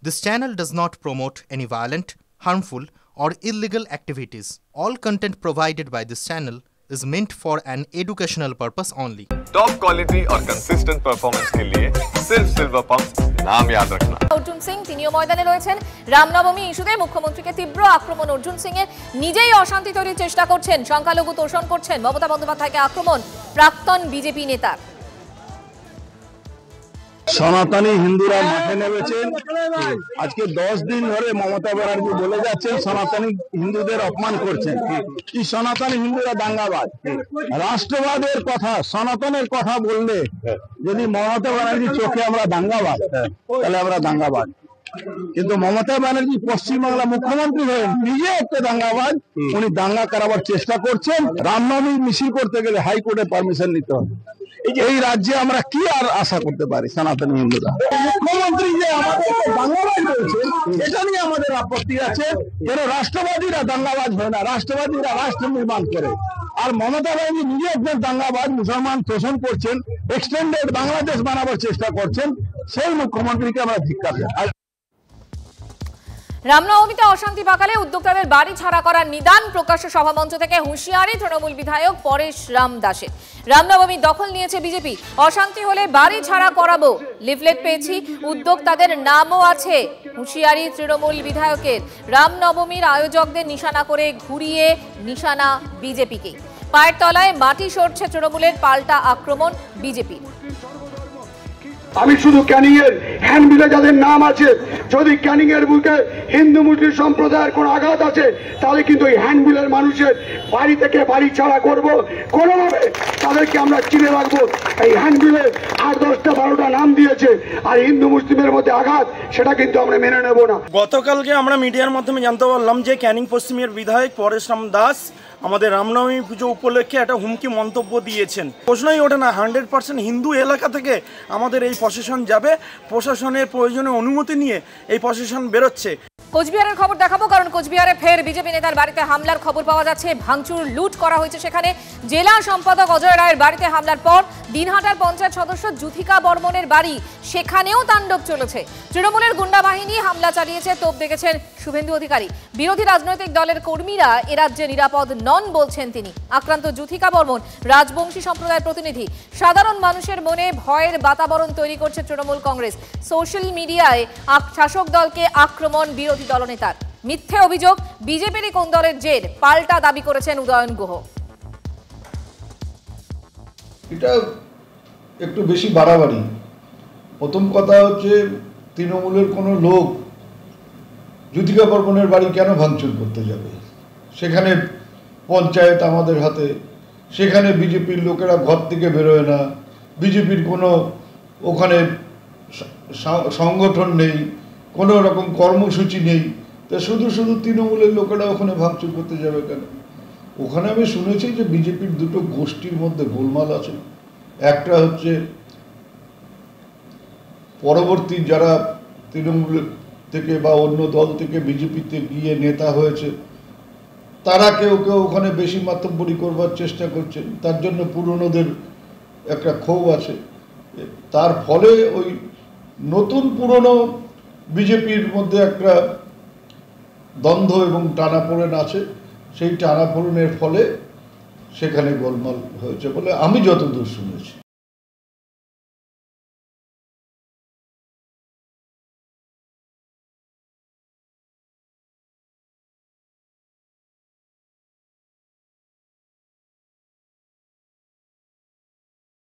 This channel does not promote any violent, harmful, or illegal activities. All content provided by this channel is meant for an educational purpose only. Top quality और consistent performance के लिए सिर्फ silver pump नाम याद रखना। অর্জুন সিং তিনিও ময়দানে রয়েছেন। রামনবমী ইস্যুতে মুখ্যমন্ত্রীকে তীব্র আক্রমণ অর্জুন সিং এর, নিজেই অশান্তি তৈরির চেষ্টা করছেন, সংখ্যালঘু তোষণ করছেন, মমতা বন্দ্যোপাধ্যায়কে আক্রমণ প্রাক্তন বিজেপি নেতা। সনাতনী হিন্দুরা মাঠে নেমেছেন। আজকে 10 দিন ধরে মমতা ব্যানার্জি বলে যাচ্ছেন সনাতনী হিন্দুদের অপমান করছেন। কি সনাতনী হিন্দুরা দাঙ্গাবাজ? রাষ্ট্রবাদের কথা, সনাতনের কথা বললে যদি মমতা ব্যানার্জির চোখে আমরা দাঙ্গাবাজ, তাহলে আমরা দাঙ্গাবাজ। কিন্তু মমতা ব্যানার্জি পশ্চিমবাংলা মুখ্যমন্ত্রী হয়েন, নিজে একটা দাঙ্গাবাজ। উনি দাঙ্গা করাবার চেষ্টা করছেন। রামনবমী মিছিল করতে গেলে হাইকোর্টে পারমিশন নিতে হবে। এই রাজ্যে আমরা কি আর আশা করতে পারি সনাতনী হিন্দুরা? মুখ্যমন্ত্রী যে আমাদের দাঙ্গাবাজ বলছেন, এটা নিয়ে আমাদের আপত্তি আছে। কেন রাষ্ট্রবাদীরা দাঙ্গাবাজ হয় না? রাষ্ট্রবাদীরা রাষ্ট্র নির্মাণ করে। আর মমতা ব্যানার্জি নিজে একজন দাঙ্গাবাজ, মুসলমান তোষণ করছেন, এক্সটেন্ডেড বাংলাদেশ বানাবার চেষ্টা করছেন। সেই মুখ্যমন্ত্রীকে আমরা ধিক্কার জানাই। রামনবমীতে অশান্তি পাকালে উদ্যোক্তাদের বাড়ি ছাড়া করার নিদান প্রকাশ্য সভামঞ্চ থেকে হুঁশিয়ারি তৃণমূল বিধায়ক পরেশ রাম দাসের। রামনবমী দখল নিয়েছে বিজেপি, অশান্তি হলে বাড়ি ছাড়া করাবো, লিফলেট পেয়েছি, উদ্যোক্তাদের নামও আছে। হুঁশিয়ারি তৃণমূল বিধায়কের। রামনবমীর আয়োজকদের নিশানা করে ঘুরিয়ে নিশানা বিজেপিকে। পায়ের তলায় মাটি সরছে তৃণমূলের, পাল্টা আক্রমণ বিজেপির। আমি শুধু ক্যানিং এর হ্যান্ডবিলে যাদের নাম আছে, যদি ক্যানিং এর বুকে হিন্দু মুসলিম সম্প্রদায়ের কোন আঘাত আছে, তাহলে কিন্তু এই হ্যান্ডবিলের মানুষের বাড়ি থেকে বাড়ি ছাড়া করব। কোনোভাবে তাদেরকে আমরা চিনে রাখবো। এই হ্যান্ডবিলে 8, 10টা 12টা নাম দিয়েছে, আর হিন্দু মুসলিমের মধ্যে আঘাত, সেটা কিন্তু আমরা মেনে নেব না। গতকালকে আমরা মিডিয়ার মাধ্যমে জানতে পারলাম যে ক্যানিং পশ্চিমের বিধায়ক পরেশ রাম দাস আমাদের রামনবমী পুজো উপলক্ষে একটা হুমকি মন্তব্য দিয়েছেন। প্রশ্নই ওঠে না 100% হিন্দু এলাকা থেকে আমাদের এই প্রশাসন যাবে, প্রশাসনের প্রয়োজনে অনুমতি নিয়ে এই প্রশাসন বেরোচ্ছে। কোচবিহারের খবর দেখাবো, কারণ কোচবিহারে ফের বিজেপি নেতার বাড়িতে হামলার খবর পাওয়া যাচ্ছে। ভাঙচুর, লুট করা হয়েছে সেখানে। জেলা সম্পাদক অজয় রায়ের বাড়িতে হামলার পর দিনহাটার পঞ্চায়েত সদস্য যুথিকা বর্মনের বাড়ি, সেখানেও তাণ্ডব চলেছে। তৃণমূলের গুন্ডা বাহিনী হামলা চালিয়েছে, তোপ দেখেছেন শুভেন্দু অধিকারী। বিরোধী রাজনৈতিক দলের কর্মীরা এ রাজ্যে নিরাপদ নন বলছেন তিনি। আক্রান্ত যুথিকা বর্মন রাজবংশী সম্প্রদায়ের প্রতিনিধি। সাধারণ মানুষের মনে ভয়ের বাতাবরণ তৈরি করছে তৃণমূল কংগ্রেস। সোশ্যাল মিডিয়ায় শাসক দলকে আক্রমণ বিরোধী দলনেতার। মিথ্যে অভিযোগ, বিজেপিরই কোন দলের জের, পাল্টা দাবি করেছেন উদয়ন গুহ। এটা একটু বেশি বাড়াবাড়ি। প্রথম কথা হচ্ছে, তৃণমূলের কোনো লোক যুথিকা বর্মনের বাড়ি কেন ভাঙচুর করতে যাবে? সেখানে পঞ্চায়েত আমাদের হাতে, সেখানে বিজেপির লোকেরা ঘর থেকে বেরোয় না, বিজেপির কোনো ওখানে সংগঠন নেই, কোনো রকম কর্মসূচি নেই, তা শুধু শুধু তৃণমূলের লোকেরা ওখানে ভাঙচুর করতে যাবে কেন? ওখানে আমি শুনেছি যে বিজেপির দুটো গোষ্ঠীর মধ্যে গোলমাল আছে। একটা হচ্ছে পরবর্তী যারা তৃণমূল থেকে বা অন্য দল থেকে বিজেপিতে গিয়ে নেতা হয়েছে, তারা কেউ কেউ ওখানে বেশি মাতব্বরি করবার চেষ্টা করছেন। তার জন্য পুরনোদের একটা ক্ষোভ আছে। তার ফলে ওই নতুন পুরনো বিজেপির মধ্যে একটা দ্বন্দ্ব এবং টানাপোড়েন আছে। সেই টানাপোড়েনের ফলে সেখানে গোলমাল হয়েছে বলে আমি যতদূর শুনেছি।